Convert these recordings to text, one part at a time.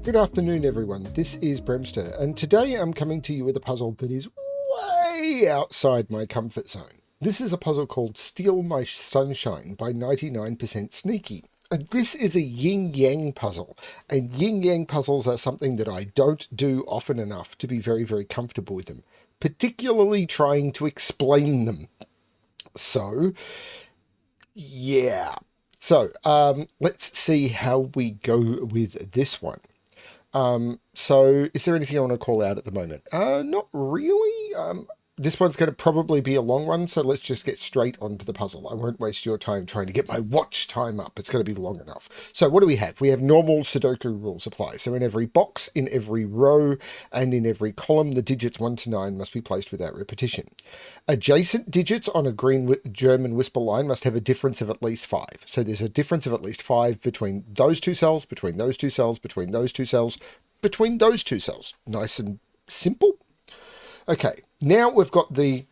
Good afternoon, everyone. This is BremSter, and today I'm coming to you with a puzzle that is way outside my comfort zone. This is a puzzle called Steal My Sunshine by 99% Sneaky. And this is a yin-yang puzzle, and yin-yang puzzles are something that I don't do often enough to be very, very comfortable with them, particularly trying to explain them. So, yeah. So, let's see how we go with this one. So is there anything I want to call out at the moment? Not really. This one's going to probably be a long one, so let's just get straight onto the puzzle. I won't waste your time trying to get my watch time up. It's going to be long enough. So what do we have? We have normal Sudoku rules apply. So in every box, in every row, and in every column, the digits 1 to 9 must be placed without repetition. Adjacent digits on a green German whisper line must have a difference of at least 5. So there's a difference of at least 5 between those two cells, between those two cells, between those two cells, between those two cells. Nice and simple. Okay, now we've got the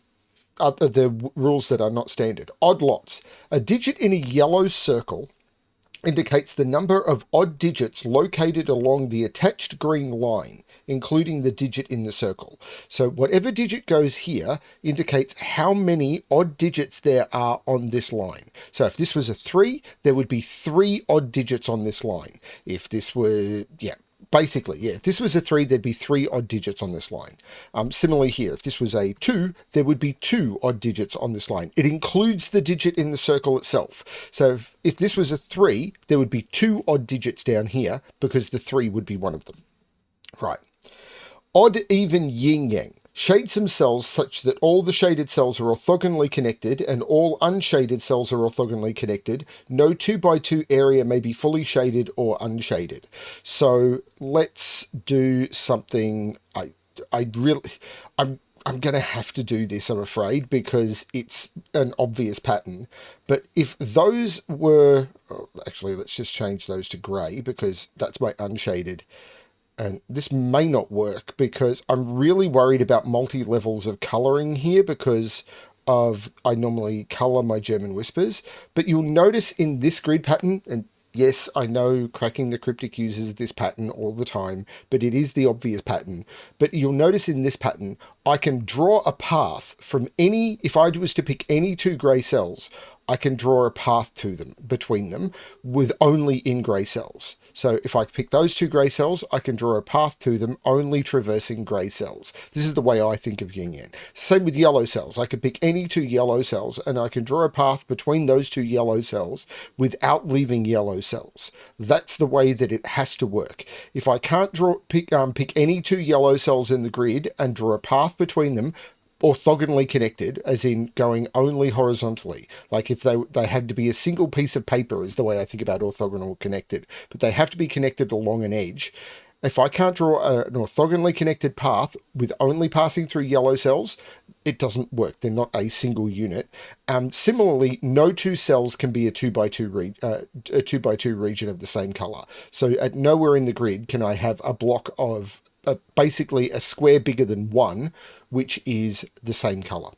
rules that are not standard. Odd lots. A digit in a yellow circle indicates the number of odd digits located along the attached green line, including the digit in the circle. So whatever digit goes here indicates how many odd digits there are on this line. So if this was a 3, there would be 3 odd digits on this line. If this were, if this was a 3, there'd be 3 odd digits on this line. Similarly here, if this was a 2, there would be 2 odd digits on this line. It includes the digit in the circle itself. So if this was a 3, there would be 2 odd digits down here because the 3 would be one of them. Right. Odd, even, yin-yang. Shade some cells such that all the shaded cells are orthogonally connected and all unshaded cells are orthogonally connected. No 2x2 area may be fully shaded or unshaded. So let's do something. I'm going to have to do this, I'm afraid, because it's an obvious pattern. But if those were, actually, let's just change those to grey because that's my unshaded. And this may not work because I'm really worried about multi-levels of colouring here because I normally colour my German whispers. But you'll notice in this grid pattern, and yes, I know Cracking the Cryptic uses this pattern all the time, but it is the obvious pattern. But you'll notice in this pattern, I can draw a path from any, if I was to pick any 2 grey cells, I can draw a path to them, between them, with only in grey cells. So if I pick those 2 grey cells, I can draw a path to them only traversing grey cells. This is the way I think of yin-yang. Same with yellow cells. I can pick any 2 yellow cells and I can draw a path between those 2 yellow cells without leaving yellow cells. That's the way that it has to work. If I can't pick any 2 yellow cells in the grid and draw a path between them, orthogonally connected, as in going only horizontally. Like if they had to be a single piece of paper is the way I think about orthogonal connected, but they have to be connected along an edge. If I can't draw an orthogonally connected path with only passing through yellow cells, it doesn't work. They're not a single unit. Similarly, no 2 cells can be a 2x2 region of the same color. So at nowhere in the grid can I have a block of basically a square bigger than 1, which is the same color.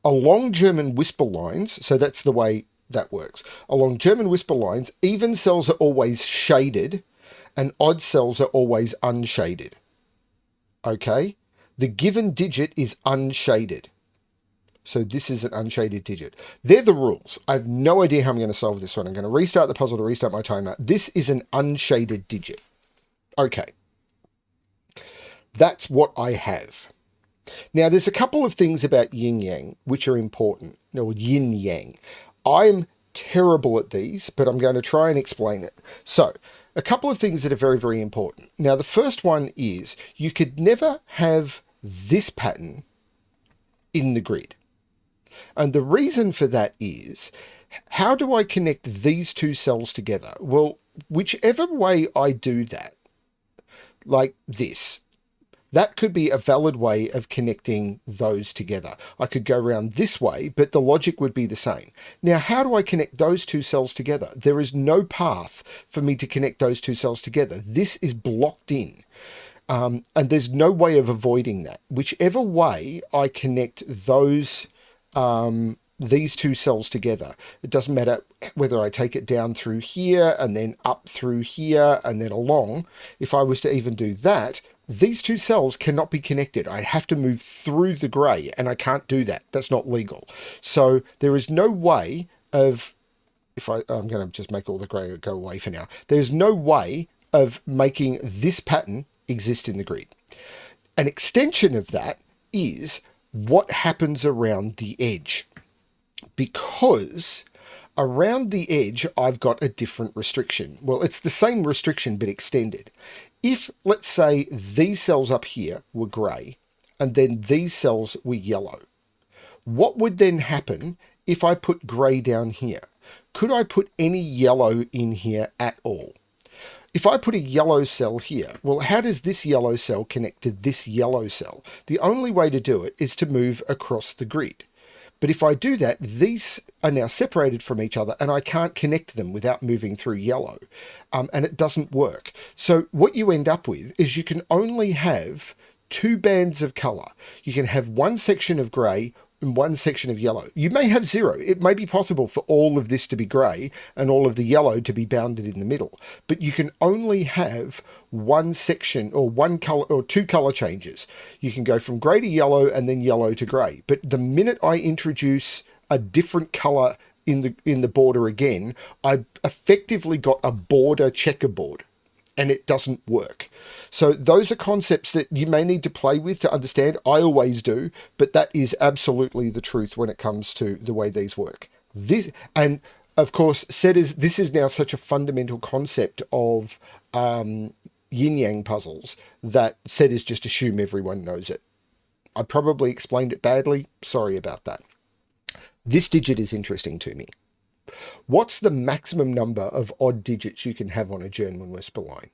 Along German whisper lines, so that's the way that works. Along German whisper lines, even cells are always shaded and odd cells are always unshaded. Okay? The given digit is unshaded. So this is an unshaded digit. They're the rules. I have no idea how I'm going to solve this one. I'm going to restart the puzzle to restart my timer. This is an unshaded digit. Okay. That's what I have. Now, there's a couple of things about yin-yang which are important, or yin-yang. I'm terrible at these, but I'm going to try and explain it. So, a couple of things that are very, very important. Now, the first one is you could never have this pattern in the grid. And the reason for that is, how do I connect these 2 cells together? Well, whichever way I do that, like this, that could be a valid way of connecting those together. I could go around this way, but the logic would be the same. Now, how do I connect those 2 cells together? There is no path for me to connect those 2 cells together. This is blocked in. And there's no way of avoiding that. Whichever way I connect those these two cells together. It doesn't matter whether I take it down through here and then up through here and then along. If I was to even do that, these two cells cannot be connected. I have to move through the grey, and I can't do that. That's not legal. So there is no way of, I'm going to just make all the grey go away for now. There's no way of making this pattern exist in the grid. An extension of that is what happens around the edge. Because around the edge, I've got a different restriction. Well, it's the same restriction, but extended. If, let's say, these cells up here were grey, and then these cells were yellow, what would then happen if I put grey down here? Could I put any yellow in here at all? If I put a yellow cell here, well, how does this yellow cell connect to this yellow cell? The only way to do it is to move across the grid. But if I do that, these are now separated from each other and I can't connect them without moving through yellow. And it doesn't work. So what you end up with is you can only have two bands of colour. You can have one section of grey and one section of yellow. You may have zero. It may be possible for all of this to be grey and all of the yellow to be bounded in the middle, but you can only have one section or one colour or two colour changes. You can go from grey to yellow and then yellow to grey. But the minute I introduce a different colour in the border again, I've effectively got a border checkerboard. And it doesn't work. So those are concepts that you may need to play with to understand. I always do, but that is absolutely the truth when it comes to the way these work. And of course, this is now such a fundamental concept of yin-yang puzzles that setters just assume everyone knows it. I probably explained it badly. Sorry about that. This digit is interesting to me. What's the maximum number of odd digits you can have on a German whisper line?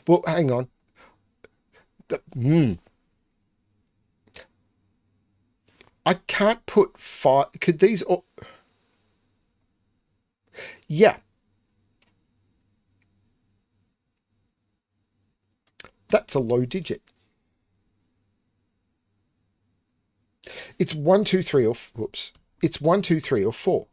Well, hang on. I can't put 5. Could these all... Yeah. That's a low digit. It's 1, 2, 3, or... Whoops. It's 1, 2, 3, or 4.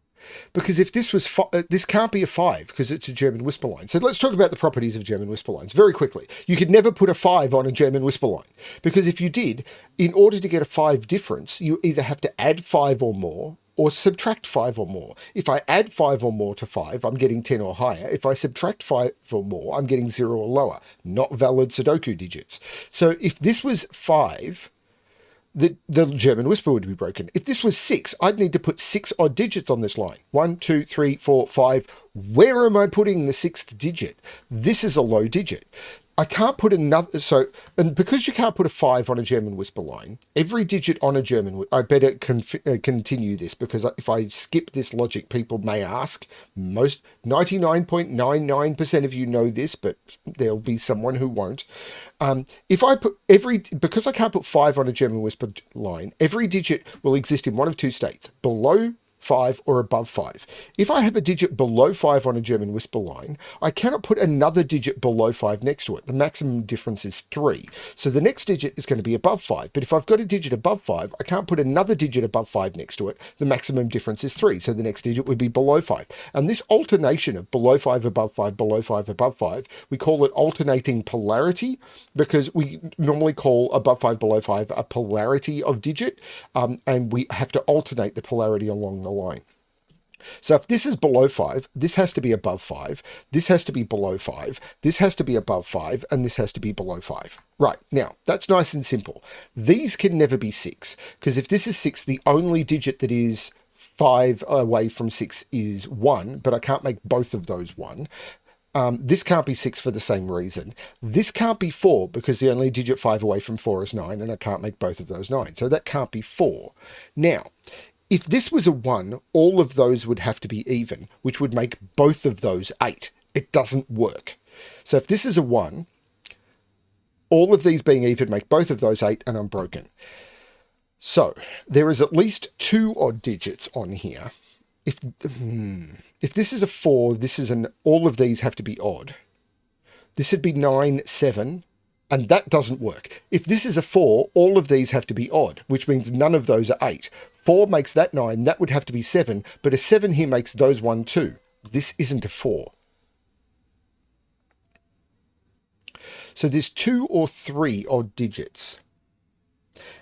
Because if this was, this can't be a 5 because it's a German whisper line. So let's talk about the properties of German whisper lines very quickly. You could never put a 5 on a German whisper line because if you did, in order to get a 5 difference, you either have to add 5 or more or subtract 5 or more. If I add 5 or more to 5, I'm getting 10 or higher. If I subtract 5 or more, I'm getting 0 or lower. Not valid Sudoku digits. So if this was 5, the German whisper would be broken. If this was 6, I'd need to put 6 odd digits on this line. 1, 2, 3, 4, 5. Where am I putting the 6th digit? This is a low digit. I can't put another, and because you can't put a 5 on a German whisper line, every digit on a German, I better continue this because if I skip this logic, people may ask. Most 99.99% of you know this, but there'll be someone who won't. If I put because I can't put 5 on a German whisper line, every digit will exist in one of two states, below 5 or above 5. If I have a digit below 5 on a German whisper line, I cannot put another digit below 5 next to it. The maximum difference is 3. So the next digit is going to be above 5. But if I've got a digit above 5, I can't put another digit above 5 next to it. The maximum difference is 3. So the next digit would be below 5. And this alternation of below 5, above 5, below 5, above 5, we call it alternating polarity because we normally call above 5, below 5 a polarity of digit. And we have to alternate the polarity along the line. So if this is below 5, this has to be above 5, this has to be below 5, this has to be above 5, and this has to be below 5. Right, now, that's nice and simple. These can never be 6, because if this is 6, the only digit that is 5 away from 6 is 1, but I can't make both of those 1. This can't be 6 for the same reason. This can't be 4 because the only digit 5 away from 4 is 9, and I can't make both of those 9. So that can't be 4. Now, if this was a 1, all of those would have to be even, which would make both of those 8. It doesn't work. So if this is a 1, all of these being even make both of those 8, and I'm broken. So there is at least 2 odd digits on here. If this is a 4, this is all of these have to be odd. This would be 9, 7, And that doesn't work. If this is a 4, all of these have to be odd, which means none of those are 8. 4 makes that 9, that would have to be 7, but a 7 here makes those 1, 2. This isn't a 4. So there's 2 or 3 odd digits.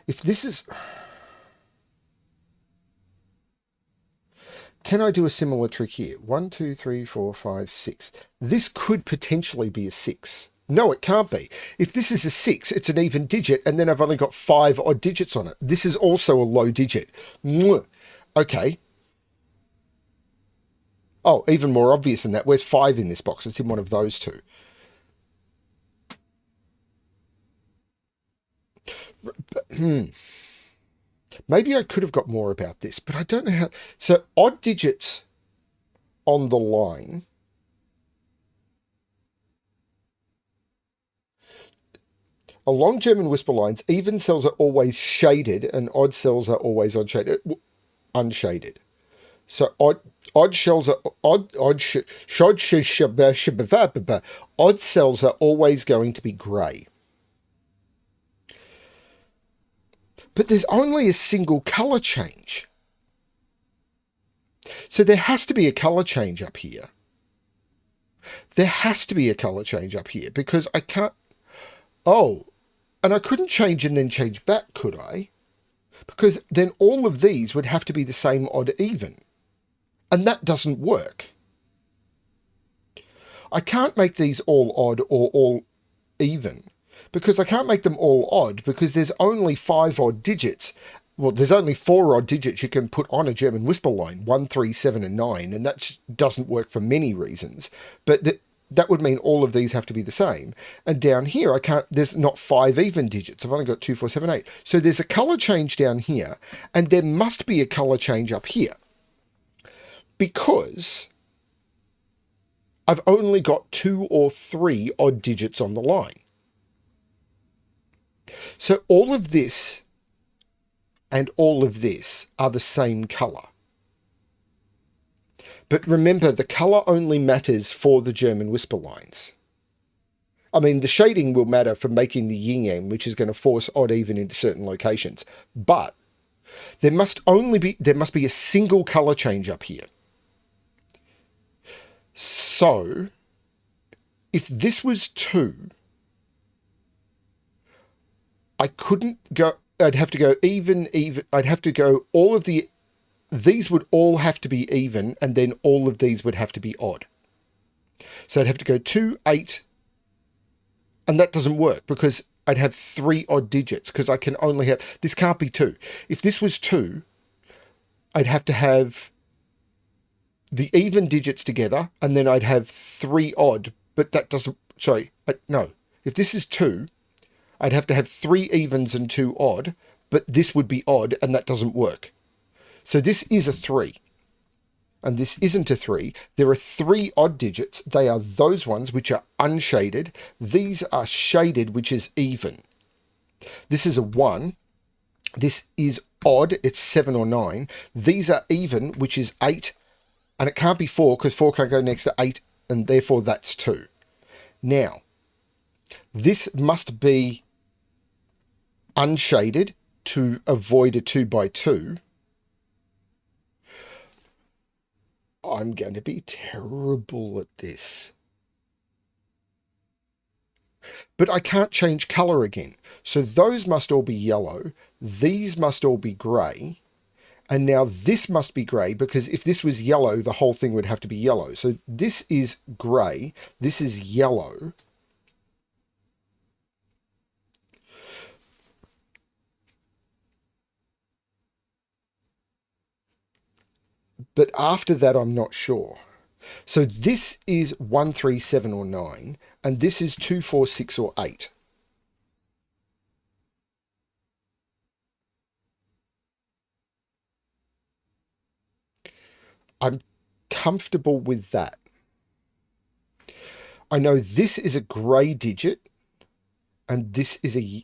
If this is... Can I do a similar trick here? 1, 2, 3, 4, 5, 6. This could potentially be a 6. No, it can't be. If this is a 6, it's an even digit, and then I've only got 5 odd digits on it. This is also a low digit. Okay. Oh, even more obvious than that. Where's 5 in this box? It's in one of those two. Maybe I could have got more about this, but I don't know how. So odd digits on the line. Along German whisper lines, even cells are always shaded and odd cells are always unshaded. So odd cells are odd cells are always going to be grey. But there's only a single colour change. So there has to be a colour change up here. There has to be a colour change up here because I can't... Oh, and I couldn't change and then change back, could I? Because then all of these would have to be the same odd even. And that doesn't work. I can't make these all odd or all even. Because I can't make them all odd because there's only 5 odd digits. Well, there's only 4 odd digits you can put on a German whisper line, 1, 3, 7, and 9, and that doesn't work for many reasons. But that would mean all of these have to be the same. And down here, there's not 5 even digits. I've only got 2, 4, 7, 8. So there's a colour change down here, and there must be a colour change up here. Because I've only got 2 or 3 odd digits on the line. So all of this and all of this are the same colour. But remember, the colour only matters for the German whisper lines. I mean, the shading will matter for making the yin-yang, which is going to force odd even into certain locations. But there must be a single colour change up here. So if this was 2, I couldn't go, I'd have to go even, I'd have to go all of these would all have to be even, and then all of these would have to be odd. So I'd have to go 2, 8, and that doesn't work because I'd have 3 odd digits because I can only have, this can't be 2. If this was 2, I'd have to have the even digits together, and then I'd have 3 odd, but that doesn't, no. If this is 2, I'd have to have 3 evens and 2 odd, but this would be odd, and that doesn't work. So this is a 3, and this isn't a 3. There are 3 odd digits. They are those ones which are unshaded. These are shaded, which is even. This is a 1. This is odd. It's 7 or 9. These are even, which is 8, and it can't be 4 because 4 can't go next to 8, and therefore that's 2. Now, this must be unshaded to avoid a 2 by 2. I'm going to be terrible at this. But I can't change colour again. So those must all be yellow. These must all be grey. And now this must be grey because if this was yellow, the whole thing would have to be yellow. So this is grey. This is yellow. But after that, I'm not sure. So this is 1, 3, 7, or 9, and this is 2, 4, 6, or 8. I'm comfortable with that. I know this is a grey digit, and this is a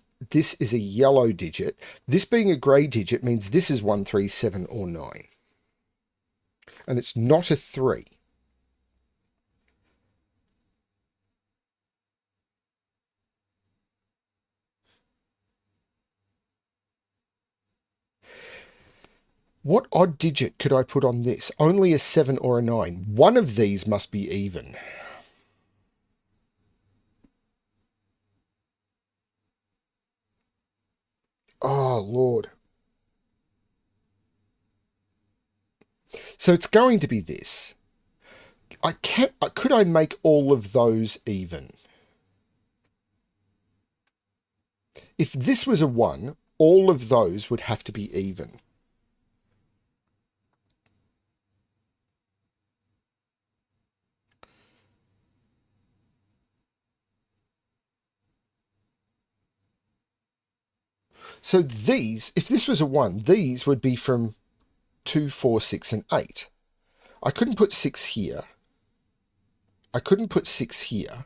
yellow digit. This being a grey digit means this is 1, 3, 7, or 9. And it's not a 3. What odd digit could I put on this? Only a 7 or a 9. One of these must be even. Oh, Lord. So it's going to be this. I can't. Could I make all of those even? If this was a 1, all of those would have to be even. So these, if this was a 1, these would be from 2, 4, 6, and 8. I couldn't put 6 here. I couldn't put 6 here.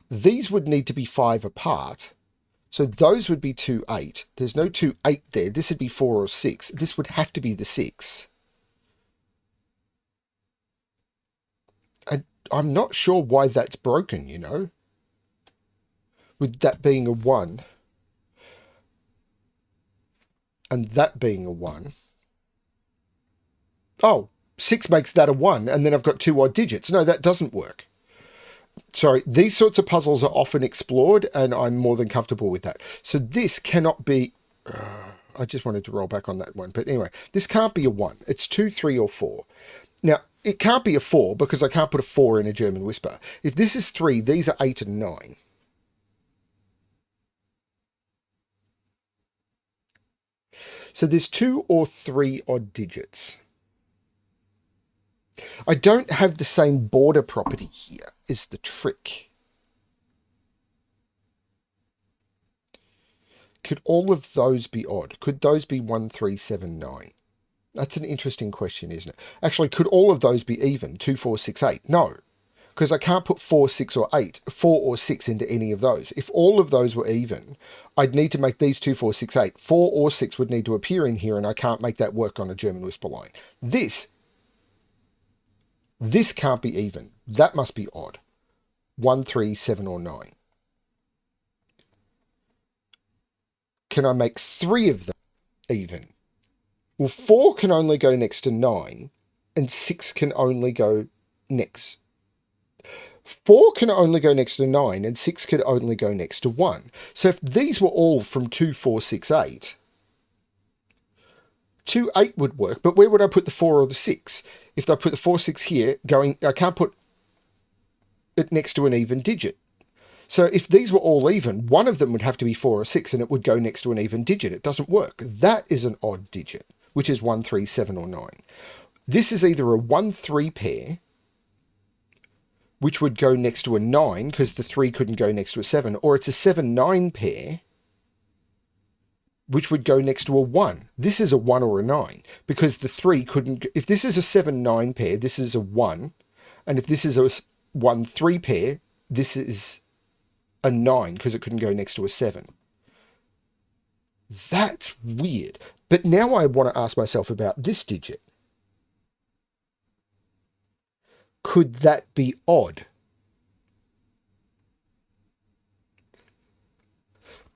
These would need to be 5 apart. So those would be 2, 8. There's no 2, 8 there. This would be 4 or 6. This would have to be the 6. And I'm not sure why that's broken, you know? With that being a 1. And that being a 1. Oh, 6 makes that a 1, and then I've got 2 odd digits. No, that doesn't work. Sorry, these sorts of puzzles are often explored, and I'm more than comfortable with that. So this cannot be... I just wanted to roll back on that one. But anyway, this can't be a 1. It's 2, 3, or 4. Now, it can't be a 4 because I can't put a 4 in a German whisper. If this is 3, these are 8 and 9. So there's 2 or 3 odd digits. I don't have the same border property here, is the trick. Could all of those be odd? Could those be 1, 3, 7, 9? That's an interesting question, isn't it? Actually, could all of those be even? 2, 4, 6, 8? No, because I can't put 4, 6, or 8, 4 or 6 into any of those. If all of those were even, I'd need to make these 2, 4, 6, 8. 4 or 6 would need to appear in here, and I can't make that work on a German whisper line. This can't be even. That must be odd. 1, 3, 7, or 9. Can I make 3 of them even? Well, 4 can only go next to 9, and 6 can only go next. 4 can only go next to 9, and 6 could only go next to 1. So if these were all from 2, 4, 6, 8, 2, 8 would work, but where would I put the 4 or the 6? If I put the 4, 6 here, I can't put it next to an even digit. So if these were all even, one of them would have to be 4 or 6, and it would go next to an even digit. It doesn't work. That is an odd digit, which is 1, 3, 7, or 9. This is either a 1, 3 pair, which would go next to a 9, because the 3 couldn't go next to a 7, or it's a 7, 9 pair, which would go next to a 1. This is a 1 or a 9, because the 3 couldn't... If this is a 7, 9 pair, this is a 1, and if this is a 1, 3 pair, this is a 9 because it couldn't go next to a 7. That's weird. But now I want to ask myself about this digit. Could that be odd?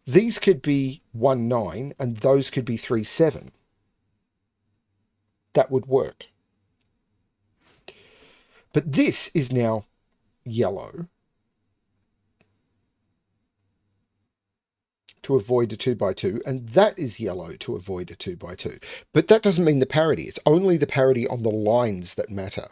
These could be 1, 9, and those could be 3, 7. That would work. But this is now yellow to avoid a 2 by 2, and that is yellow to avoid a 2 by 2. But that doesn't mean the parity. It's only the parity on the lines that matter.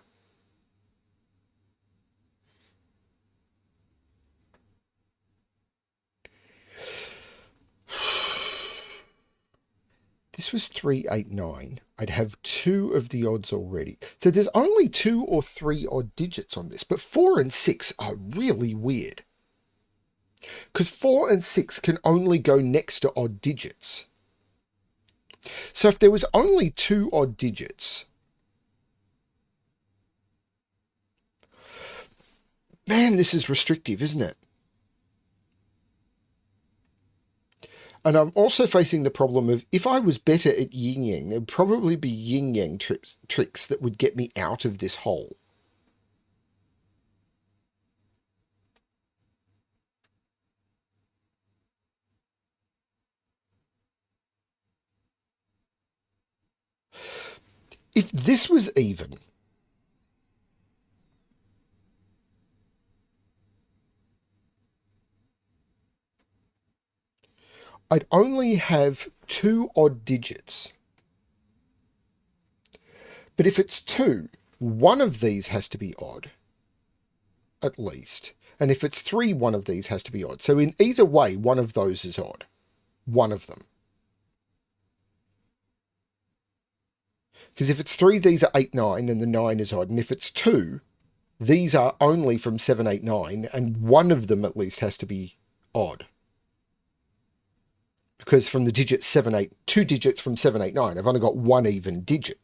This was 3, 8, 9. I'd have 2 of the odds already. So there's only 2 or 3 odd digits on this, but 4 and 6 are really weird. Because 4 and 6 can only go next to odd digits. So if there was only 2 odd digits, man, this is restrictive, isn't it? And I'm also facing the problem of, if I was better at Yin-Yang, there'd probably be Yin-Yang tricks that would get me out of this hole. If this was even, I'd only have 2 odd digits. But if it's 2, one of these has to be odd, at least. And if it's 3, one of these has to be odd. So in either way, one of those is odd. One of them. Because if it's 3, these are 8, 9, and the 9 is odd. And if it's 2, these are only from 7, 8, 9, and one of them at least has to be odd. Because from the digit 7, 8, 2 digits from 7, 8, 9, I've only got one even digit.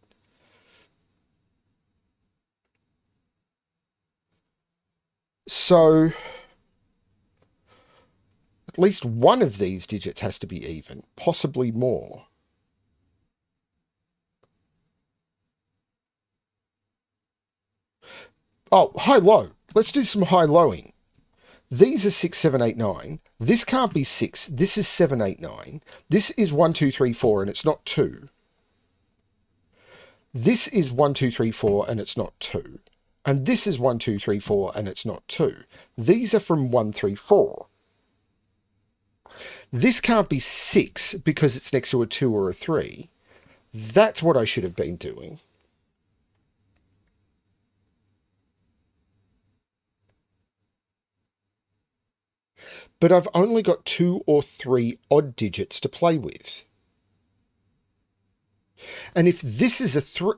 So at least one of these digits has to be even, possibly more. Oh, high-low. Let's do some high-lowing. These are 6, 7, 8, 9. This can't be 6. This is 7, 8, 9. This is 1, 2, 3, 4, and it's not 2. This is 1, 2, 3, 4, and it's not 2. And this is 1, 2, 3, 4, and it's not 2. These are from 1, 3, 4. This can't be 6 because it's next to a 2 or a 3. That's what I should have been doing. But I've only got 2 or 3 odd digits to play with. And if this is a 3,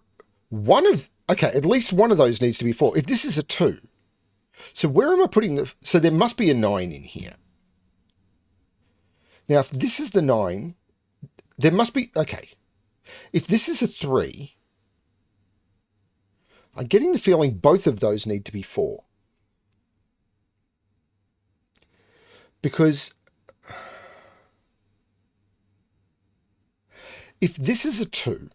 okay, at least one of those needs to be 4. If this is a 2, so where am I putting the, so there must be a 9 in here. Now, if this is the 9, there must be, okay, if this is a 3, I'm getting the feeling both of those need to be 4. Because if this is a 2,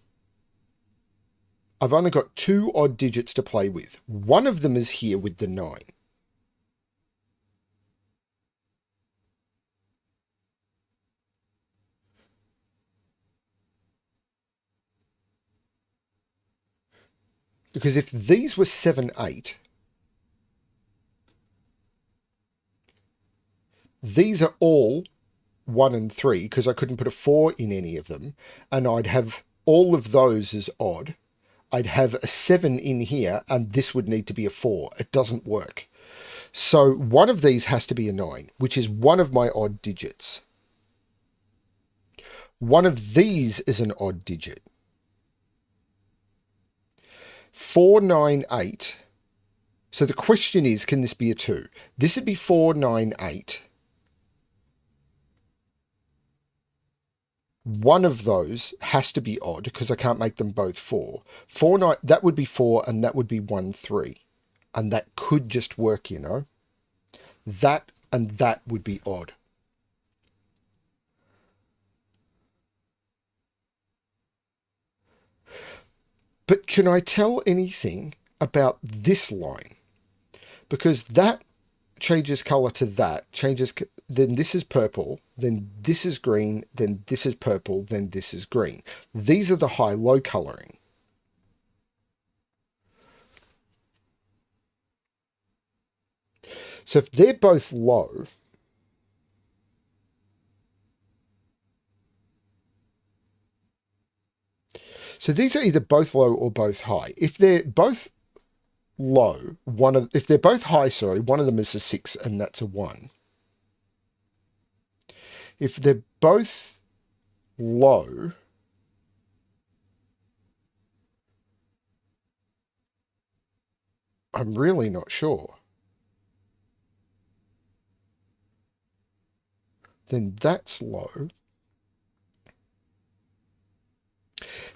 I've only got 2 odd digits to play with. One of them is here with the 9. Because if these were 7, 8, these are all 1 and 3 because I couldn't put a 4 in any of them. And I'd have all of those as odd. I'd have a 7 in here and this would need to be a 4. It doesn't work. So one of these has to be a 9, which is one of my odd digits. One of these is an odd digit. 4, 9, 8. So the question is, can this be a 2? This would be 4, 9, 8. One of those has to be odd because I can't make them both 4. 4, 9, that would be 4 and that would be 1, 3. And that could just work, you know. That and that would be odd. But can I tell anything about this line? Because that changes color to that, changes, then this is purple, then this is green, then this is purple, then this is green. These are the high-low coloring. So if they're both low, so these are either both low or both high. If they're both low, if they're both high, sorry, one of them is a 6 and that's a 1. If they're both low, I'm really not sure. Then that's low.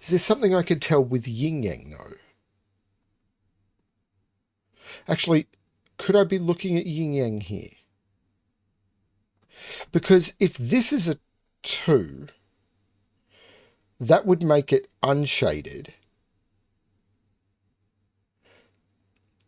Is there something I could tell with yin-yang though? Actually, could I be looking at yin-yang here? Because if this is a 2, that would make it unshaded.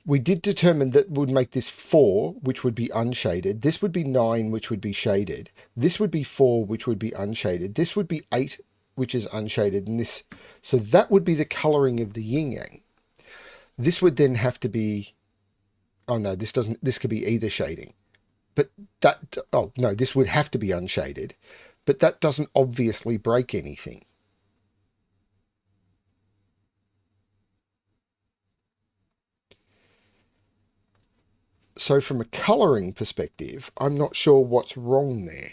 We did determine that would make this 4, which would be unshaded. This would be 9, which would be shaded. This would be 4, which would be unshaded. This would be 8, which is unshaded, and this. So that would be the colouring of the yin-yang. This would then have to be, oh no, this doesn't, this could be either shading. But that, oh no, this would have to be unshaded. But that doesn't obviously break anything. So from a colouring perspective, I'm not sure what's wrong there.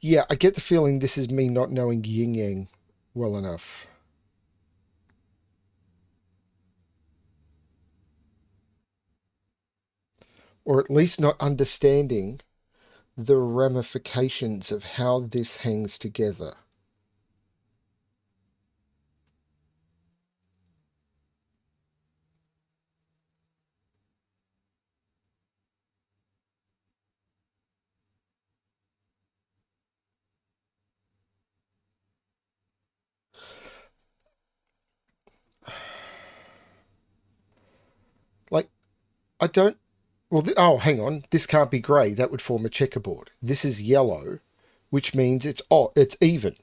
Yeah, I get the feeling this is me not knowing yin yang well enough. Or at least not understanding the ramifications of how this hangs together. Like, I don't. Well, oh, hang on. This can't be grey. That would form a checkerboard. This is yellow, which means it's it's even.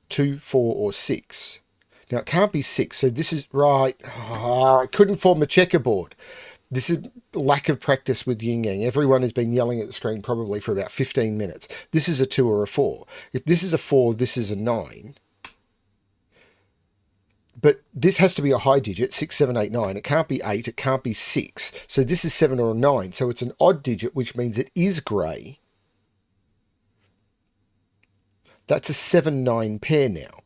2, 4, or 6. Now, it can't be 6, so this is right. Oh, I couldn't form a checkerboard. This is lack of practice with yin yang. Everyone has been yelling at the screen probably for about 15 minutes. This is a 2 or a 4. If this is a 4, this is a 9. But this has to be a high digit, 6, 7, 8, 9. It can't be 8, it can't be 6. So this is 7 or a 9. So it's an odd digit, which means it is grey. That's a 7-9 pair now.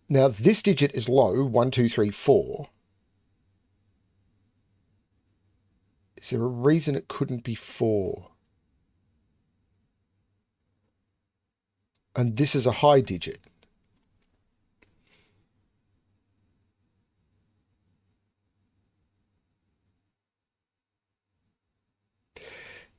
Now this digit is low, 1, 2, 3, 4. Is there a reason it couldn't be 4? And this is a high digit.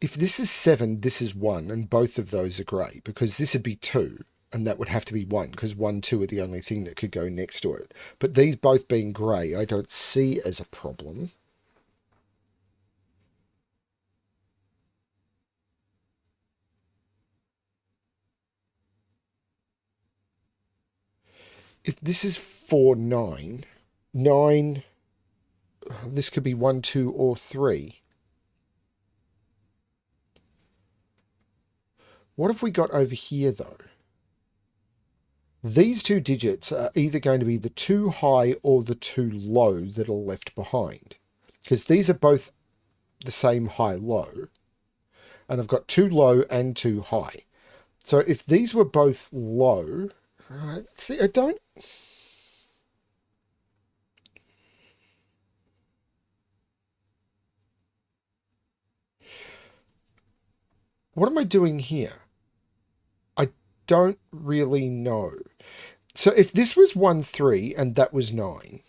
If this is 7, this is 1, and both of those are grey, because this would be 2, and that would have to be 1, because 1, 2 are the only thing that could go next to it. But these both being grey, I don't see as a problem. If this is 4, 9, 9, this could be 1, 2, or 3. What have we got over here, though? These two digits are either going to be the 2 high or the 2 low that are left behind. Because these are both the same high-low. And I've got 2 low and 2 high. So if these were both low... see, I don't... What am I doing here? I don't really know. So if this was 1, 3 and that was 9,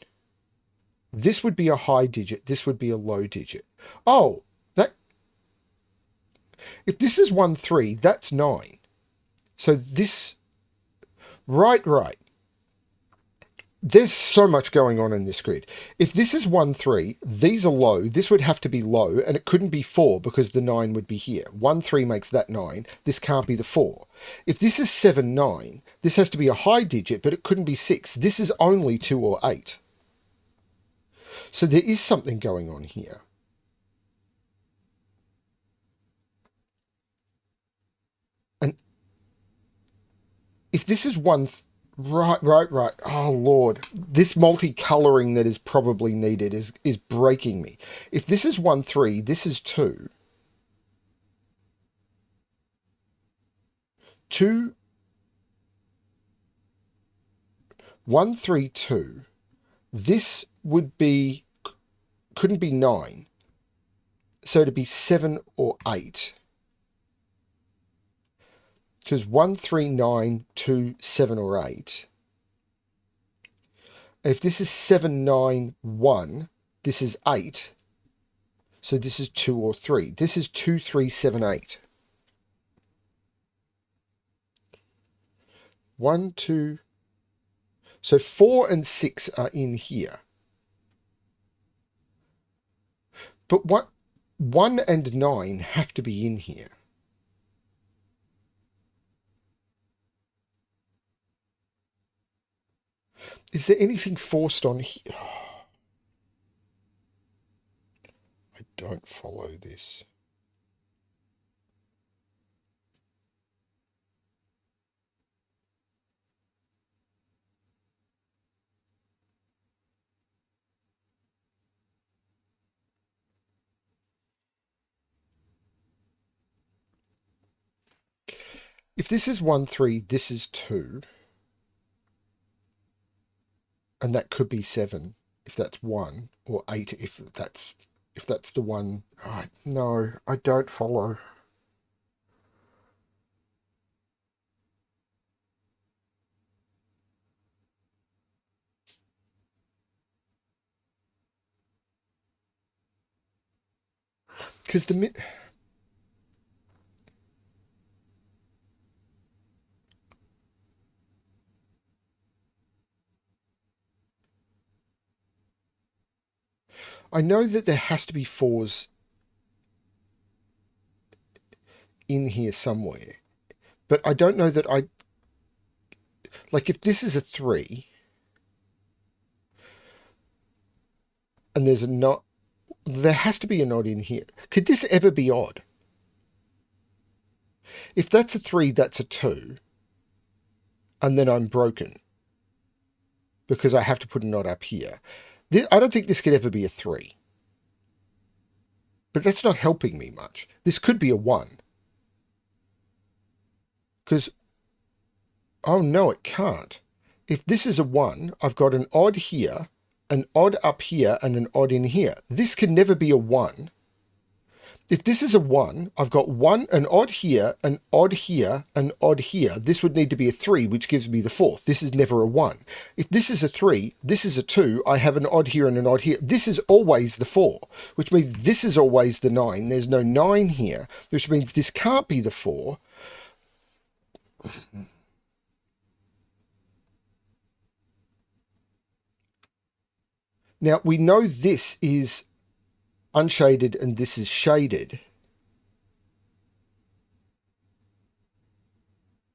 this would be a high digit, this would be a low digit. Oh, that... If this is 1, 3, that's 9. So this... Right. There's so much going on in this grid. If this is 1, 3, these are low, this would have to be low, and it couldn't be 4 because the 9 would be here. 1, 3 makes that 9. This can't be the 4. If this is 7, 9, this has to be a high digit, but it couldn't be 6. This is only 2 or 8. So there is something going on here. And if this is 1... Right. Oh, Lord. This multicolouring that is probably needed is breaking me. If this is 1, 3, this is 2. 2, 1, 3, 2. This would be, couldn't be 9. So it'd be 7 or 8. Because 1, 3, 9, 2, 7 or 8. If this is 7, 9, 1, this is 8. So this is 2 or 3. This is 2, 3, 7, 8. 1, 2. So 4 and 6 are in here. But what 1 and 9 have to be in here. Is there anything forced on here? I don't follow this. If this is 1, 3, this is 2. And that could be 7 if that's 1, or 8 if that's the one. Oh, no, I don't follow. Because I know that there has to be 4s in here somewhere, but I don't know that like if this is a 3 and there's a not, there has to be an odd in here. Could this ever be odd? If that's a 3, that's a 2, and then I'm broken because I have to put a odd up here. I don't think this could ever be a 3. But that's not helping me much. This could be a 1. Because, oh no, it can't. If this is a 1, I've got an odd here, an odd up here, and an odd in here. This can never be a 1. If this is a 1, I've got an odd here, an odd here, an odd here. This would need to be a 3, which gives me the 4th. This is never a 1. If this is a 3, this is a 2, I have an odd here and an odd here. This is always the 4, which means this is always the 9. There's no 9 here, which means this can't be the 4. Now, we know this is unshaded and this is shaded.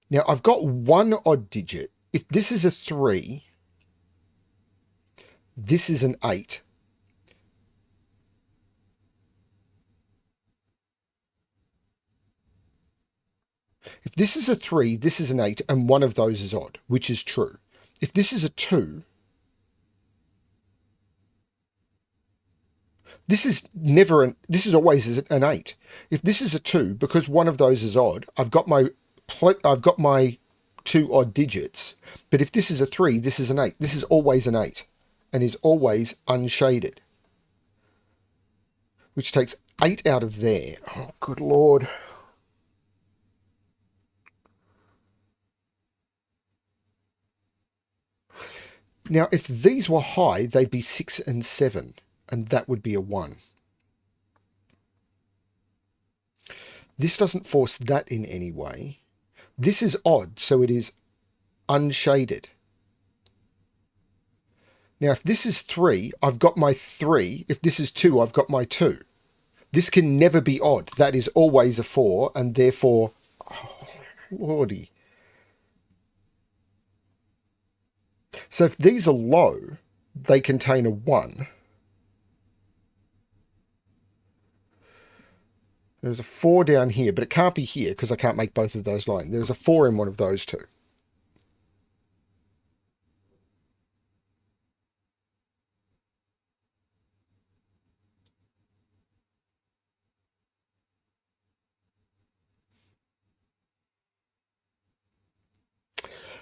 Now, I've got one odd digit. If this is a 3, this is an 8. If this is a 3, this is an 8, and one of those is odd, which is true. If this is a 2, this is always an 8. If this is a 2, because one of those is odd, I've got my 2 odd digits. But if this is a 3, this is an 8. This is always an 8 and is always unshaded, which takes 8 out of there. Oh, good Lord. Now, if these were high, they'd be 6 and 7, and that would be a 1. This doesn't force that in any way. This is odd, so it is unshaded. Now, if this is 3, I've got my 3. If this is 2, I've got my 2. This can never be odd. That is always a 4, and therefore... Oh, Lordy. So if these are low, they contain a 1. There's a 4 down here, but it can't be here because I can't make both of those lines. There's a 4 in one of those two.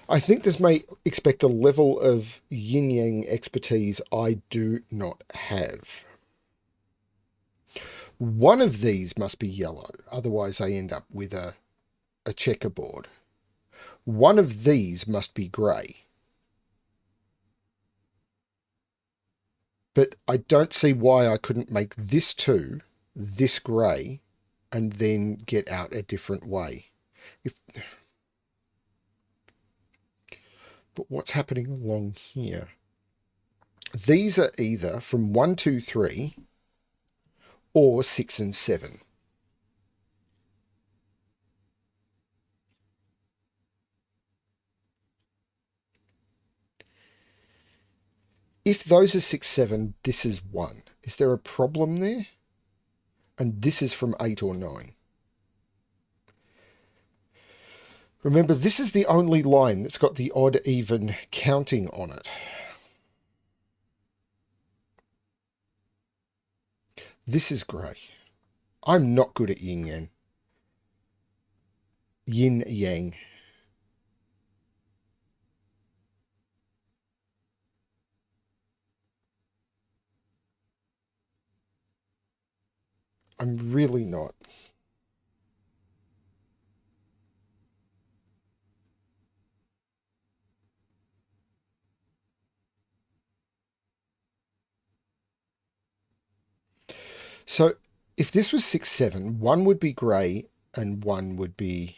I think this may expect a level of yin-yang expertise I do not have. One of these must be yellow, otherwise I end up with a checkerboard. One of these must be grey. But I don't see why I couldn't make this two, this grey, and then get out a different way. But what's happening along here? These are either from 1, 2, 3 or 6 and 7. If those are 6, 7, this is 1. Is there a problem there? And this is from 8 or 9. Remember, this is the only line that's got the odd even counting on it. This is grey. I'm not good at yin-yang. Yin-yang. I'm really not. So if this was 6, 7, 1 would be grey and 1 would be...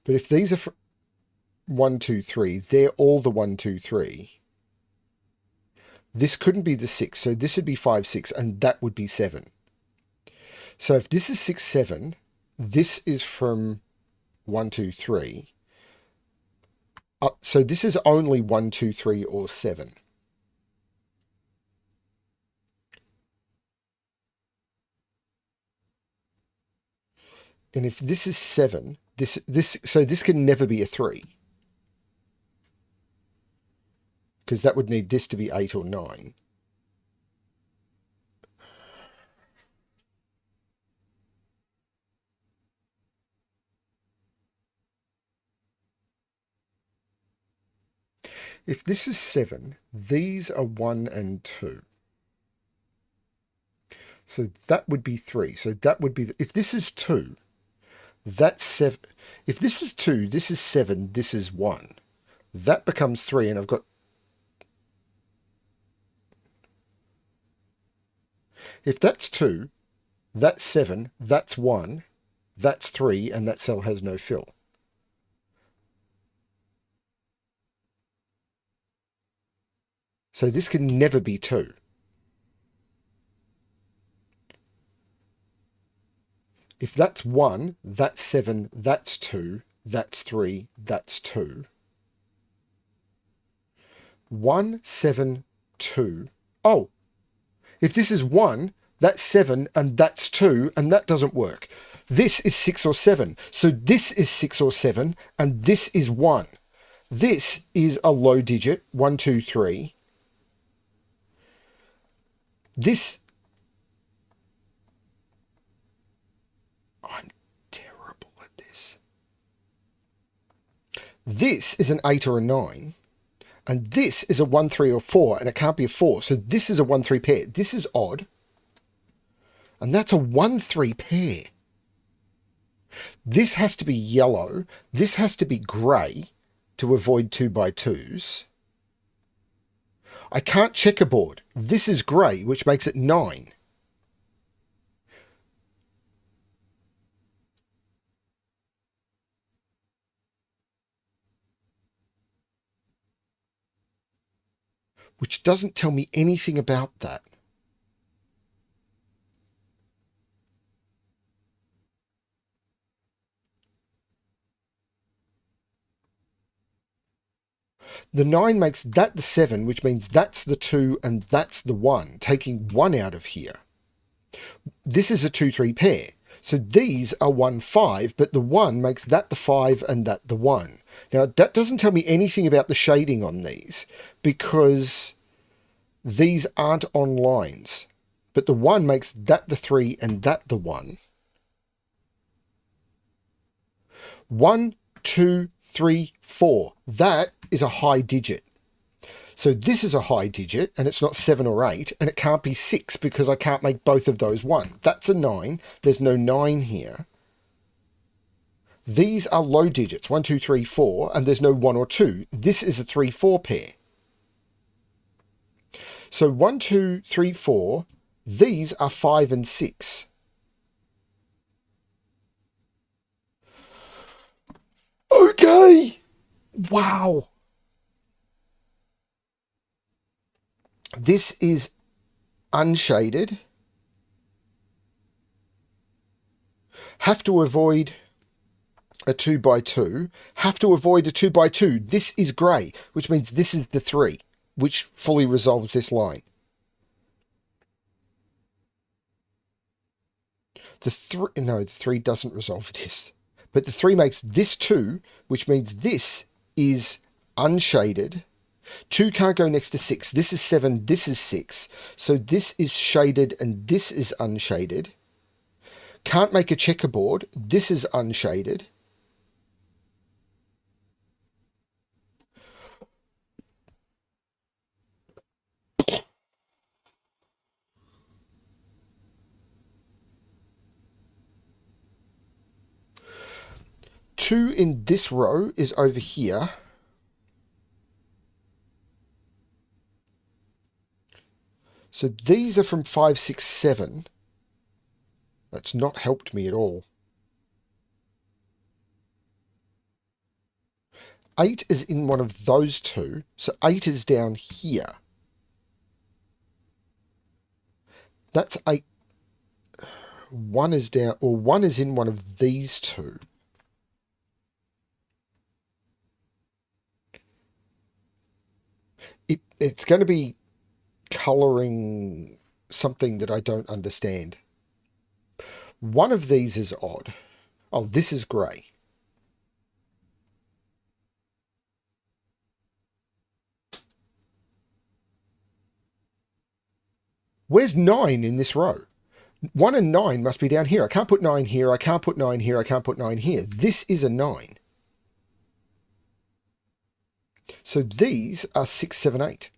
But if these are 1, 2, 3, they're all the 1, 2, 3. This couldn't be the 6, so this would be 5, 6, and that would be 7. So if this is 6, 7, this is from 1, 2, 3. So this is only 1, 2, 3, or 7. And if this is 7, so this can never be a 3. Because that would need this to be 8 or 9. If this is 7, these are 1 and 2. So that would be 3. So that would be... If this is 2, that's 7. If this is 2, this is 7, this is 1. That becomes 3, and I've got... If that's 2, that's 7, that's 1, that's 3, and that cell has no fill. So this can never be 2. If that's 1, that's 7, that's 2, that's 3, that's 2. 1, 7, 2. Oh, if this is 1, that's 7, and that's 2, and that doesn't work. This is 6 or 7. So this is 6 or 7, and this is 1. This is a low digit, 1, 2, 3. This... I'm terrible at this. This is an 8 or a 9. And this is a 1, 3, or 4, and it can't be a 4. So this is a 1, 3 pair. This is odd. And that's a 1, 3 pair. This has to be yellow. This has to be grey to avoid 2 by 2s. I can't checkerboard. This is grey, which makes it 9. Which doesn't tell me anything about that. The 9 makes that the 7, which means that's the 2 and that's the 1, taking 1 out of here. This is a 2, 3 pair. So these are 1, 5, but the 1 makes that the 5 and that the 1. Now, that doesn't tell me anything about the shading on these, because these aren't on lines. But the 1 makes that the 3 and that the 1. 1, 2, 3, 4. That is a high digit. So this is a high digit, and it's not 7 or 8, and it can't be 6 because I can't make both of those 1. That's a 9. There's no 9 here. These are low digits, 1, 2, 3, 4, and there's no 1 or 2. This is a 3, 4 pair. So 1, 2, 3, 4, these are 5 and 6. Okay! Wow! This is unshaded. Have to avoid a 2 by 2. Have to avoid a 2 by 2. This is grey, which means this is the 3, which fully resolves this line. The 3 doesn't resolve this. But the 3 makes this 2, which means this is unshaded. 2 can't go next to 6. This is 7, this is 6. So this is shaded and this is unshaded. Can't make a checkerboard. This is unshaded. Two in this row is over here. So these are from 5, 6, 7. That's not helped me at all. 8 is in one of those two. So 8 is down here. That's 8. 1 is down, or 1 is in one of these two. It's going to be colouring something that I don't understand. One of these is odd. Oh, this is grey. Where's 9 in this row? 1 and 9 must be down here. I can't put 9 here. I can't put 9 here. I can't put 9 here. This is a 9. So these are 6, 7, 8.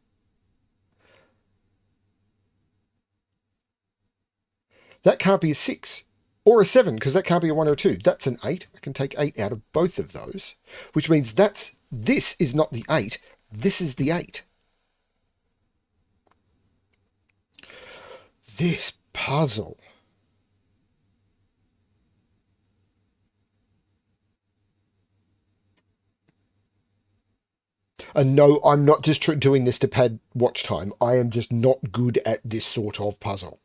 That can't be a 6 or a 7 because that can't be a 1 or a 2. That's an 8. I can take 8 out of both of those, which means this is not the 8. This is the 8. This puzzle. And no, I'm not just doing this to pad watch time. I am just not good at this sort of puzzle.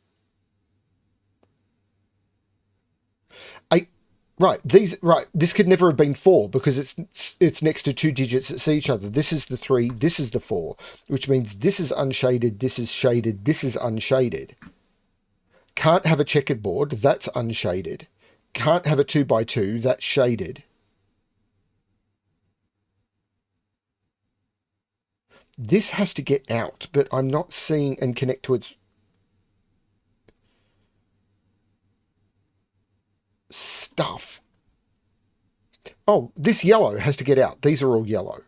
This could never have been 4 because it's next to 2 digits that see each other. This is the 3, this is the 4, which means this is unshaded, this is shaded, this is unshaded. Can't have a checkered board, that's unshaded. Can't have a 2 by 2, that's shaded. This has to get out, but I'm not seeing and connect to its stuff. Oh, this yellow has to get out. These are all yellow.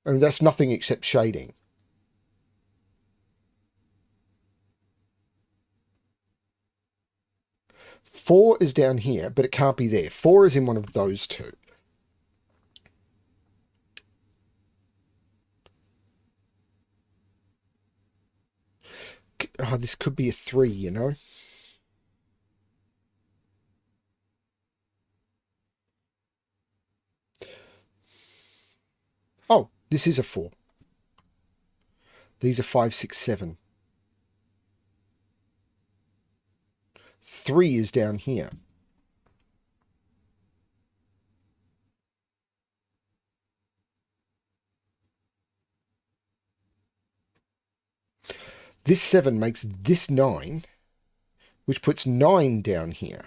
And that's nothing except shading. Four is down here, but it can't be there. 4 is in one of those two. Oh, this could be a 3, you know? Oh, this is a 4. These are 5, 6, 7. 3 is down here. This 7 makes this 9, which puts 9 down here.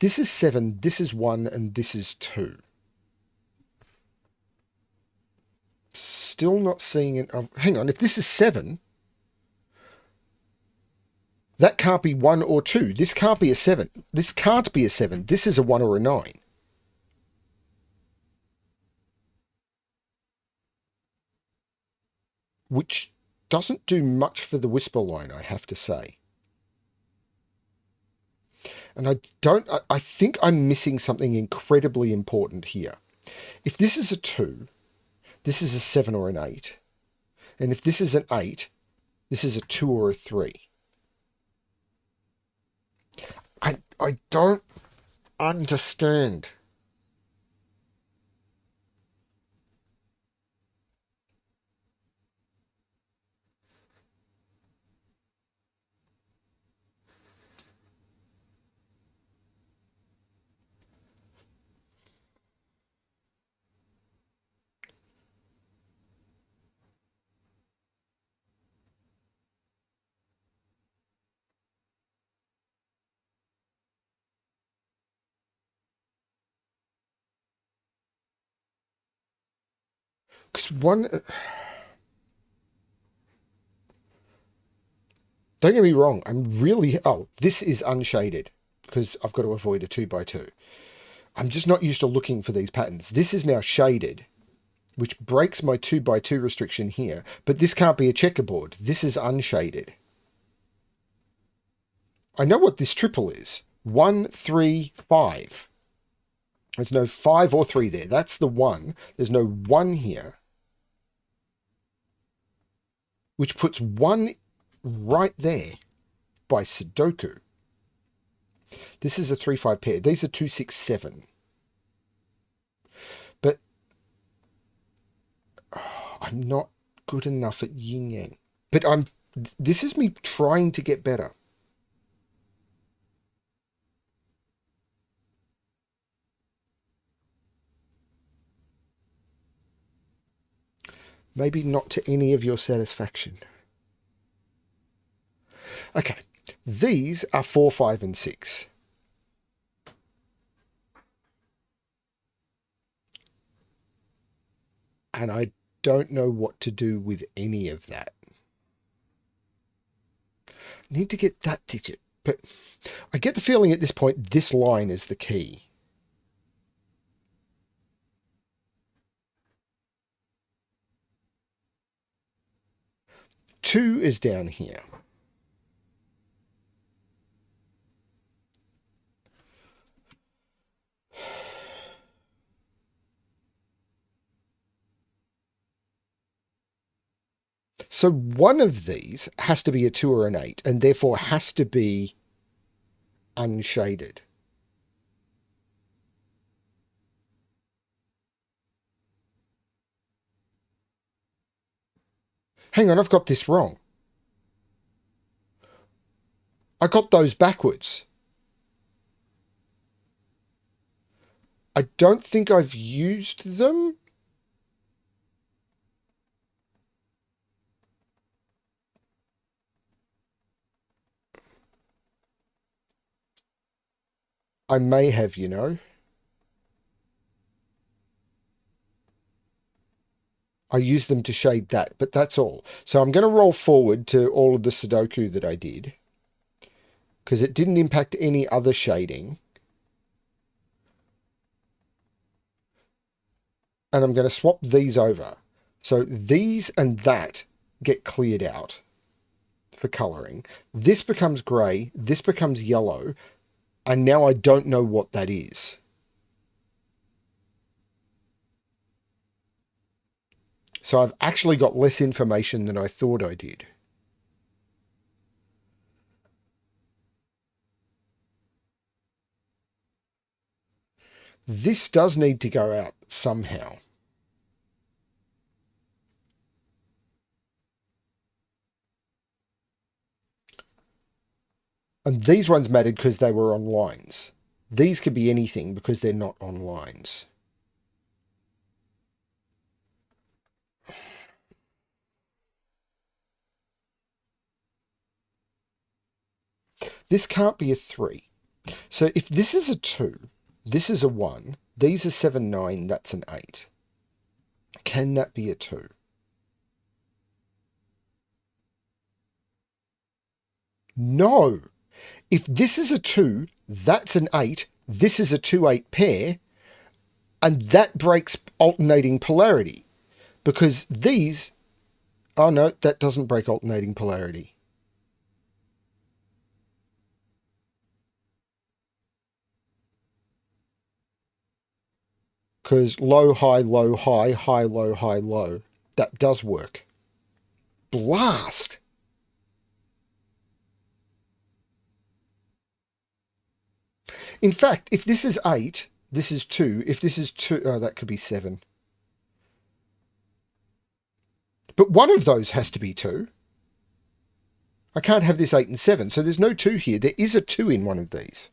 This is 7, this is 1, and this is 2. Still still not seeing it. Oh, hang on, if this is 7, that can't be 1 or 2. This can't be a 7. This can't be a 7. This is a 1 or a 9. Which doesn't do much for the whisper line, I have to say. And I think I'm missing something incredibly important here. If this is a 2, this is a 7 or an 8. And if this is an 8, this is a 2 or a 3. I don't understand. Because one... Don't get me wrong, I'm really... Oh, this is unshaded, because I've got to avoid a 2x2. I'm just not used to looking for these patterns. This is now shaded, which breaks my 2x2 restriction here, but this can't be a checkerboard. This is unshaded. I know what this triple is. 1, 3, 5. There's no 5 or 3 there. That's the 1. There's no 1 here, which puts 1 right there by Sudoku. This is a 3-5 pair. These are 2, 6, 7. But I'm not good enough at Yin-Yang. But this is me trying to get better. Maybe not to any of your satisfaction. Okay, these are 4, 5, and 6. And I don't know what to do with any of that. I need to get that digit, but I get the feeling at this point this line is the key. Two is down here. So one of these has to be a 2 or an 8, and therefore has to be unshaded. Hang on, I've got this wrong. I got those backwards. I don't think I've used them. I may have, you know. I used them to shade that, but that's all. So I'm going to roll forward to all of the Sudoku that I did, because it didn't impact any other shading. And I'm going to swap these over. So these and that get cleared out for colouring. This becomes grey, this becomes yellow, and now I don't know what that is. So I've actually got less information than I thought I did. This does need to go out somehow. And these ones mattered because they were on lines. These could be anything because they're not on lines. This can't be a 3. So if this is a 2, this is a 1, these are 7, 9, that's an 8. Can that be a 2? No. If this is a 2, that's an 8, this is a 2-8 pair, and that breaks alternating polarity. Because these... Oh no, that doesn't break alternating polarity. Because low, high, low, high, high, low, high, low. That does work. Blast! In fact, if this is 8, this is 2. If this is 2, oh, that could be 7. But one of those has to be 2. I can't have this 8 and 7, so there's no 2 here. There is a 2 in one of these.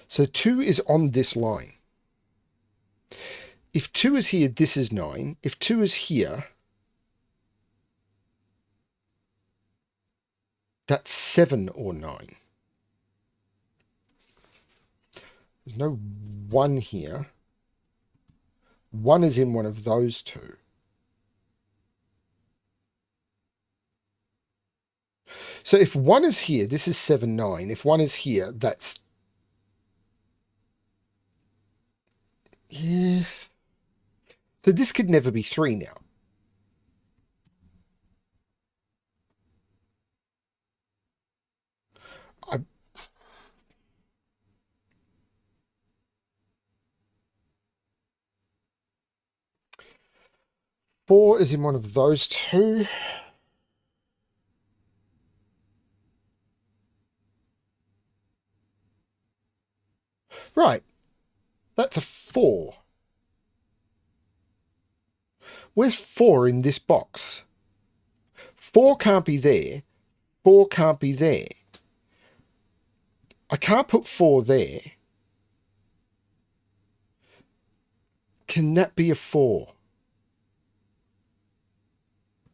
So 2 is on this line. If 2 is here, this is 9. If 2 is here, that's 7 or 9. There's no 1 here. 1 is in one of those 2. So if 1 is here, this is 7, 9. If 1 is here, that's... Yeah. So this could never be 3 now. I... 4 is in one of those 2. Right. That's a 4. Where's 4 in this box? 4 can't be there. 4 can't be there. I can't put 4 there. Can that be a 4?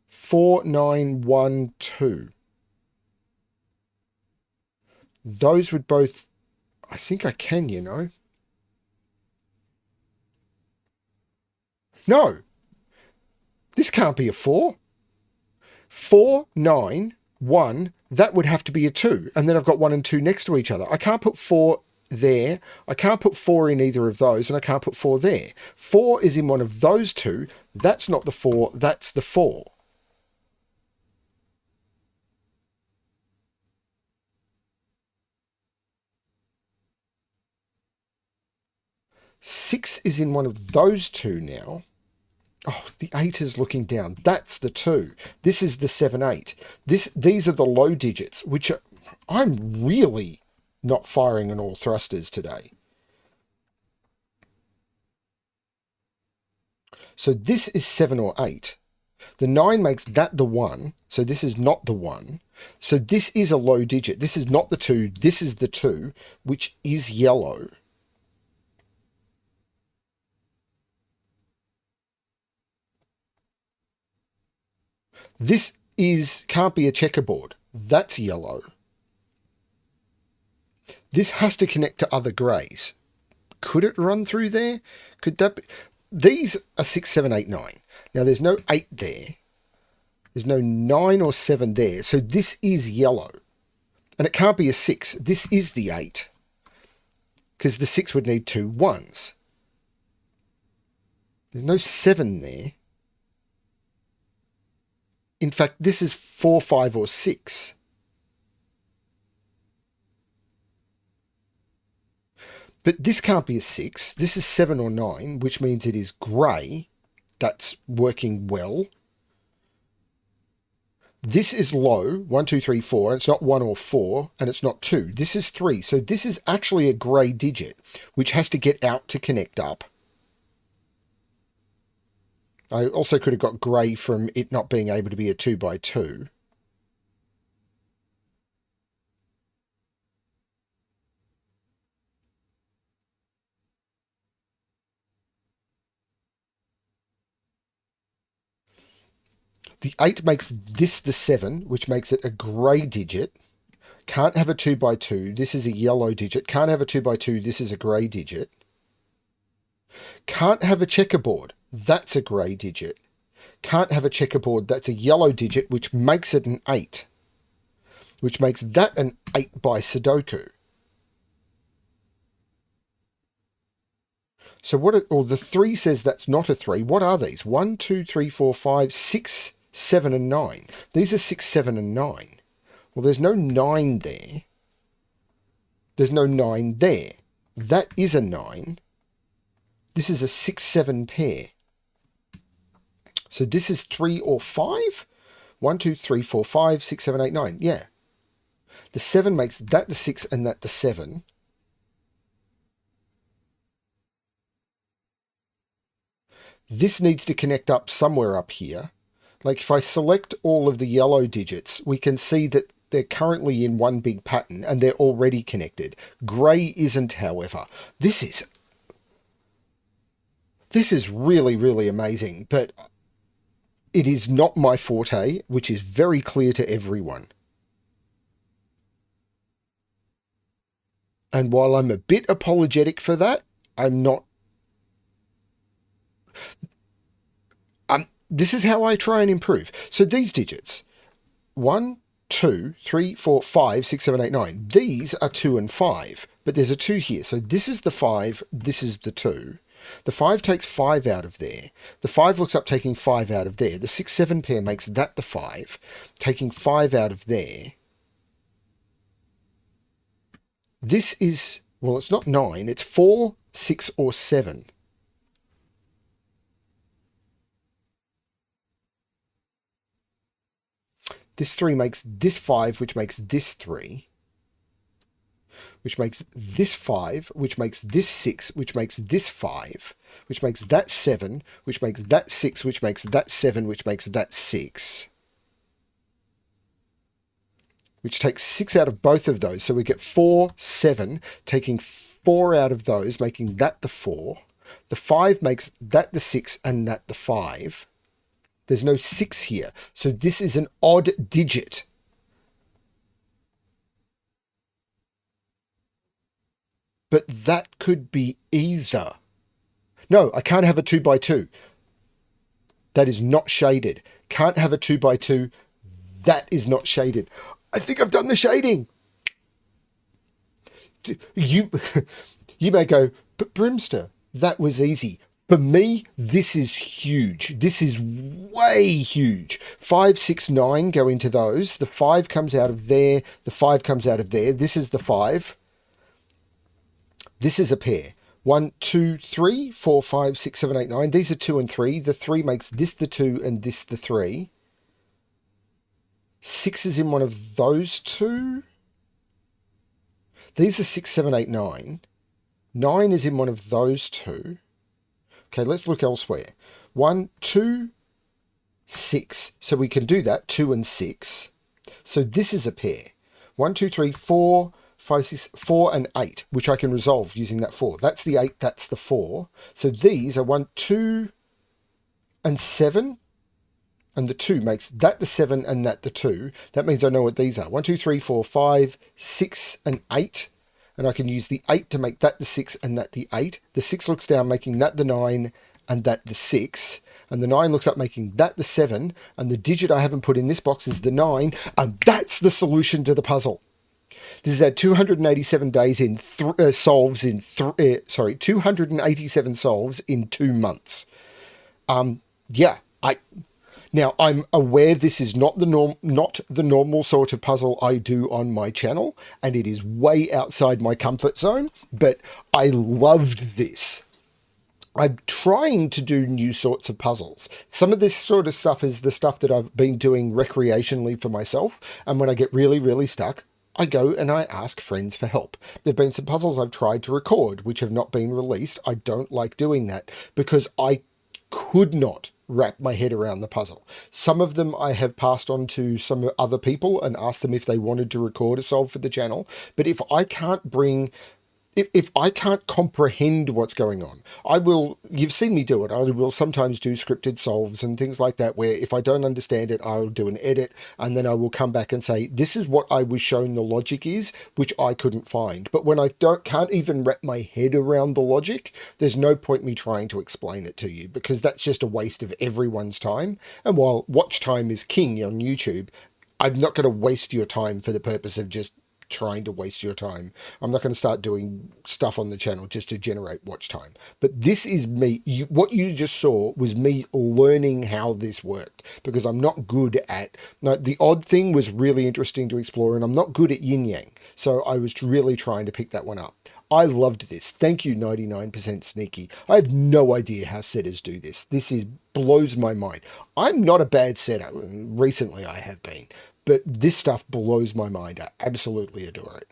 4, 9, 1, 2. Those would both... I think I can, you know. No. This can't be a 4. 4, 9, 1, that would have to be a 2. And then I've got 1 and 2 next to each other. I can't put 4 there. I can't put 4 in either of those, and I can't put 4 there. 4 is in one of those 2. That's not the 4, that's the 4. Six is in one of those 2 now. Oh, the 8 is looking down. That's the 2. This is the 7, 8. These are the low digits, which are... I'm really not firing on all thrusters today. So this is 7 or 8. The 9 makes that the 1, so this is not the 1. So this is a low digit. This is not the 2. This is the 2, which is yellow. This can't be a checkerboard. That's yellow. This has to connect to other greys. Could it run through there? Could that be? These are 6, 7, 8, 9. Now there's no 8 there. There's no 9 or 7 there. So this is yellow. And it can't be a 6. This is the 8. Because the 6 would need 2 1s. There's no 7 there. In fact, this is 4, 5, or 6. But this can't be a 6. This is 7 or 9, which means it is grey. That's working well. This is low, 1, 2, 3, 4, and it's not 1 or 4, and it's not 2. This is 3. So this is actually a grey digit, which has to get out to connect up. I also could have got grey from it not being able to be a 2 by 2. The 8 makes this the 7, which makes it a grey digit. Can't have a 2 by 2. This is a yellow digit. Can't have a 2 by 2. This is a grey digit. Can't have a checkerboard. That's a grey digit. Can't have a checkerboard. That's a yellow digit, which makes it an 8. Which makes that an 8 by Sudoku. So the 3 says that's not a 3. What are these? 1, 2, 3, 4, 5, 6, 7, and 9. These are 6, 7, and 9. Well, there's no 9 there. There's no 9 there. That is a 9. This is a 6, 7 pair. So this is 3 or 5? 1, 2, 3, 4, 5, 6, 7, 8, 9. Yeah. The 7 makes that the 6 and that the 7. This needs to connect up somewhere up here. Like if I select all of the yellow digits, we can see that they're currently in one big pattern and they're already connected. Grey isn't, however. This is really, really amazing, but it is not my forte, which is very clear to everyone. And while I'm a bit apologetic for that, I'm not. This is how I try and improve. So these digits, 1, 2, 3, 4, 5, 6, 7, 8, 9. These are 2 and 5, but there's a 2 here. So this is the 5, this is the 2. The 5 takes 5 out of there. The 5 looks up taking 5 out of there. The 6, 7 pair makes that the 5, taking 5 out of there. This is, well, it's not 9, it's 4, 6, or 7. This 3 makes this 5, which makes this 3, which makes this 5, which makes this 6, which makes this 5, which makes that 7, which makes that 6, which makes that 7, which makes that 6, which takes 6 out of both of those. So we get 4, 7, taking 4 out of those, making that the 4. The 5 makes that the 6 and that the 5. There's no 6 here. So this is an odd digit. But that could be either. No, I can't have a 2 by 2. That is not shaded. Can't have a 2 by 2. That is not shaded. I think I've done the shading. You may go, but BremSter, that was easy. For me, this is huge. This is way huge. 5, 6, 9 go into those. The 5 comes out of there. The 5 comes out of there. This is the 5. This is a pair. 1, 2, 3, 4, 5, 6, 7, 8, 9. These are 2 and 3. The 3 makes this the 2 and this the 3. 6 is in one of those two. These are 6, 7, 8, 9. 9 is in one of those two. Okay, let's look elsewhere. 1, 2, 6. So we can do that, 2 and 6. So this is a pair. 1, 2, 3, 4, 5, 6, 4 and 8, which I can resolve using that 4. That's the 8, that's the 4. So these are 1, 2 and 7. And the 2 makes that the 7 and that the 2. That means I know what these are. 1, 2, 3, 4, 5, 6 and 8. And I can use the 8 to make that the 6 and that the 8. The 6 looks down, making that the 9 and that the 6. And the 9 looks up, making that the 7. And the digit I haven't put in this box is the 9. And that's the solution to the puzzle. This is at 287 days in 287 solves in 2 months. Now, I'm aware this is not the normal sort of puzzle I do on my channel, and it is way outside my comfort zone, but I loved this. I'm trying to do new sorts of puzzles. Some of this sort of stuff is the stuff that I've been doing recreationally for myself, and when I get really, really stuck, I go and I ask friends for help. There have been some puzzles I've tried to record, which have not been released. I don't like doing that because I could not wrap my head around the puzzle. Some of them I have passed on to some other people and asked them if they wanted to record a solve for the channel. But if if I can't comprehend what's going on, you've seen me do it. I will sometimes do scripted solves and things like that, where if I don't understand it, I'll do an edit and then I will come back and say, this is what I was shown the logic is, which I couldn't find. But when I can't even wrap my head around the logic, there's no point me trying to explain it to you, because that's just a waste of everyone's time. And while watch time is king on YouTube, I'm not going to waste your time for the purpose of just trying to waste your time. I'm not going to start doing stuff on the channel just to generate watch time. But this is me. What you just saw was me learning how this worked, because I'm not good at. Now, the odd thing was really interesting to explore, and I'm not good at yin-yang. So I was really trying to pick that one up. I loved this. Thank you, 99% Sneaky. I have no idea how setters do this. This is blows my mind. I'm not a bad setter. Recently I have been. But this stuff blows my mind. I absolutely adore it.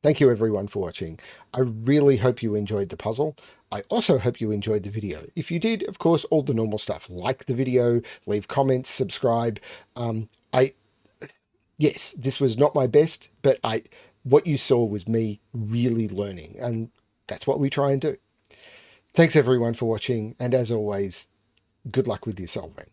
Thank you everyone for watching. I really hope you enjoyed the puzzle. I also hope you enjoyed the video. If you did, of course, all the normal stuff. Like the video, leave comments, subscribe. Yes, this was not my best, but what you saw was me really learning, and that's what we try and do. Thanks everyone for watching, and as always, good luck with your solving.